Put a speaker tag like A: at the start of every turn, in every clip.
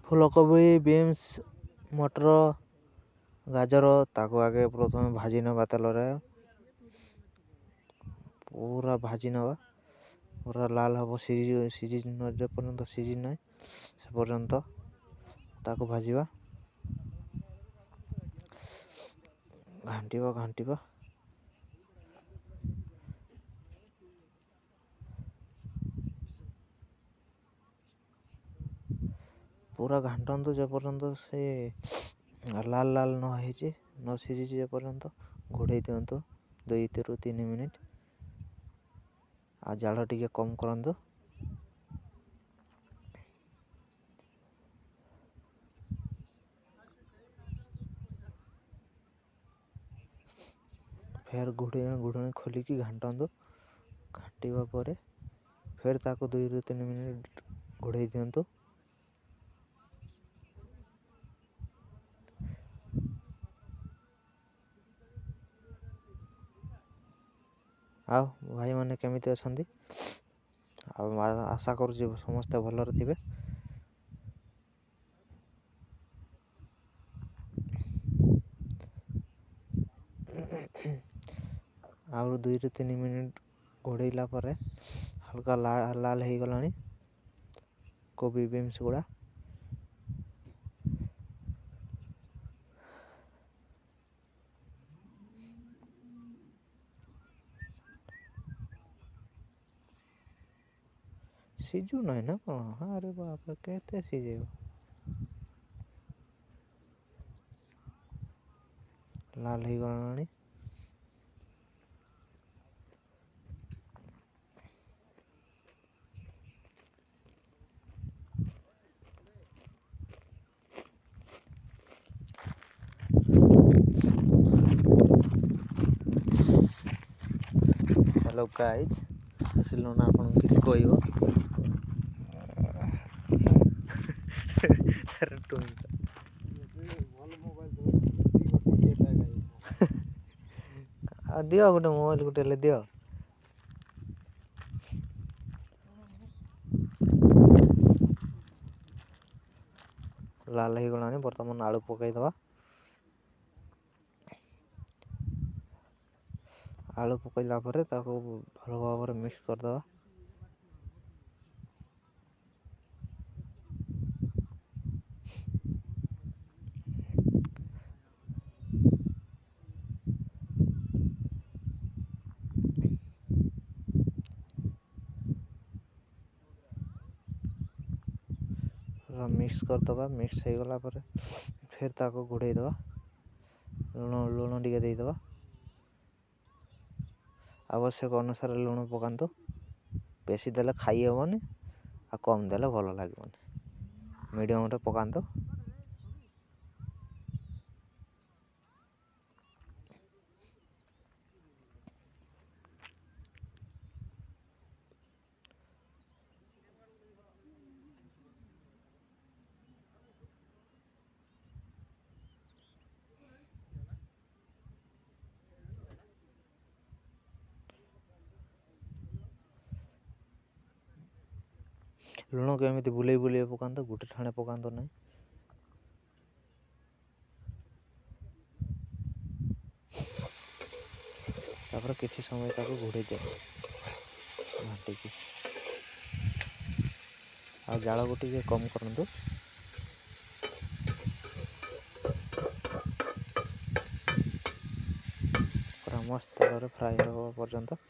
A: ଫୁଲକୋବି ବିନ୍ସ ମଟର ଗାଜର ତାକୁ ଆଗେ ପ୍ରଥମେ ଭାଜି ନେବା ତେଲରେ ପୁରା ଭାଜି ନେବା ପୁରା ଲାଲ ହେବ ସିଝି ଯେ ପର୍ଯ୍ୟନ୍ତ ସିଝି ନାହିଁ ସେ ପର୍ଯ୍ୟନ୍ତ ତାକୁ ଭାଜିବା ଘାଣ୍ଟିବା ପୁରା ଘାଣ୍ଟନ୍ତୁ ଯେ ପର୍ଯ୍ୟନ୍ତ ସେ ଲାଲ ନ ହେଇଛି ନ ସିଝିଛି ଯେ ପର୍ଯ୍ୟନ୍ତ ଘୋଡ଼େଇ ଦିଅନ୍ତୁ 2 ରୁ 3 ମିନିଟ୍ ଆଉ ଜାଳ ଟିକେ କମ୍ କରନ୍ତୁ। ଫେର ଘୋଡ଼ଣି ଖୋଲିକି ଘାଣ୍ଟନ୍ତୁ। ଘାଣ୍ଟିବା ପରେ ଫେର ତାକୁ 2 ରୁ 3 ମିନିଟ୍ ଘୋଡ଼େଇ ଦିଅନ୍ତୁ। ଆଉ ଭାଇମାନେ କେମିତି ଅଛନ୍ତି? ଆଉ ଆଶା କରୁଛି ସମସ୍ତେ ଭଲରେ ଥିବେ। ଆଉ 2 ରୁ 3 ମିନିଟ୍ ଘୋଡ଼େଇଲା ପରେ ହାଲକା ଲାଲ ହେଇଗଲାଣି କୋବି ବିନ୍ସ ଗୁଡ଼ା। ସିଝୁ ନାହିଁ ନା କ'ଣ? ଆରେ ବାପରେ କେତେ ସିଝେଇବ? ଲାଲ ହେଇଗଲାଣି। ହ୍ୟାଲୋ ଗାଇଜ୍, ଆସିଲୁନା ଆପଣଙ୍କୁ କିଛି କହିବ? ଆଉ ଦିଅ ଗୋଟେ ମୋବାଇଲ ଗୋଟେ ହେଲେ ଦିଅ। ଲାଲ ହେଇଗଲାଣି। ବର୍ତ୍ତମାନ ଆଳୁ ପକାଇଦେବା। ଆଳୁ ପକାଇଲା ପରେ ତାକୁ ଭଲ ଭାବରେ ମିକ୍ସ କରିଦେବା। ମିକ୍ସ କରିଦେବା। ମିକ୍ସ ହେଇଗଲା ପରେ ଫେର ତାକୁ ଘୋଡ଼େଇ ଦେବା। ଲୁଣ ଟିକେ ଦେଇଦେବା। ଆବଶ୍ୟକ ଅନୁସାରେ ଲୁଣ ପକାନ୍ତୁ। ବେଶୀ ଦେଲେ ଖାଇ ହେବନି ଆଉ କମ୍ ଦେଲେ ଭଲ ଲାଗିବନି। ମିଡ଼ିୟମରେ ପକାନ୍ତୁ। ଲୁଣକୁ ଏମିତି ବୁଲେଇ ପକାନ୍ତୁ, ଗୋଟେ ଠାଣେ ପକାନ୍ତୁ ନାହିଁ। ତାପରେ କିଛି ସମୟ ତାକୁ ଘୋଡ଼େଇ ଦିଅନ୍ତୁ ଘାଣ୍ଟିକି। ଆଉ ଜାଳକୁ ଟିକେ କମ୍ କରନ୍ତୁ। ପୁରା ମସ୍ତ ତେଲରେ ଫ୍ରାଏ ହେବା ପର୍ଯ୍ୟନ୍ତ।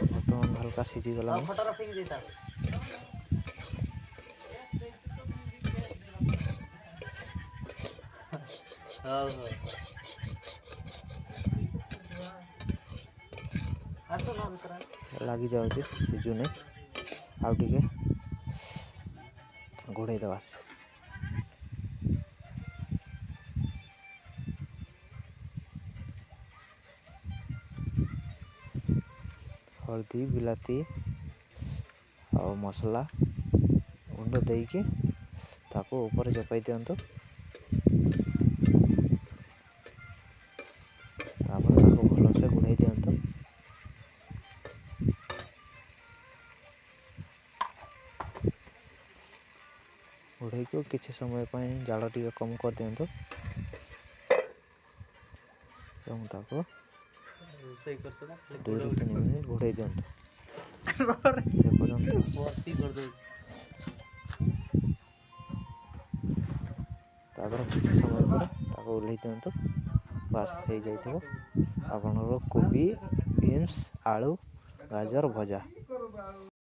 A: ବର୍ତ୍ତମାନ ହାଲକା ସିଝିଗଲାଣି। ଲାଗିଯାଉଛି, ସିଝୁନି। ଆଉ ଟିକେ ଘୋଡ଼େଇ ଦେବା। ହଳଦୀ, ବିଲାତି ଆଉ ମସଲା ଗୁଣ୍ଡ ଦେଇକି ତାକୁ ଉପରେ ଚପାଇ ଦିଅନ୍ତୁ। ଘୋଡ଼େଇକି କିଛି ସମୟ ପାଇଁ ଜାଳ ଟିକେ କମ୍ କରିଦିଅନ୍ତୁ ଏବଂ ତାକୁ 2ରୁ 3 ମିନିଟ୍ ଘୋଡ଼େଇ ଦିଅନ୍ତୁ ଯେପର୍ଯ୍ୟନ୍ତ ତାପରେ କିଛି ସମୟ ପରେ ତାକୁ ଓହ୍ଲେଇ ଦିଅନ୍ତୁ। ବାସ୍ ହେଇଯାଇଥିବ ଆପଣଙ୍କର କୋବି, ବିନ୍ସ, ଆଳୁ, ଗାଜର ଭଜା।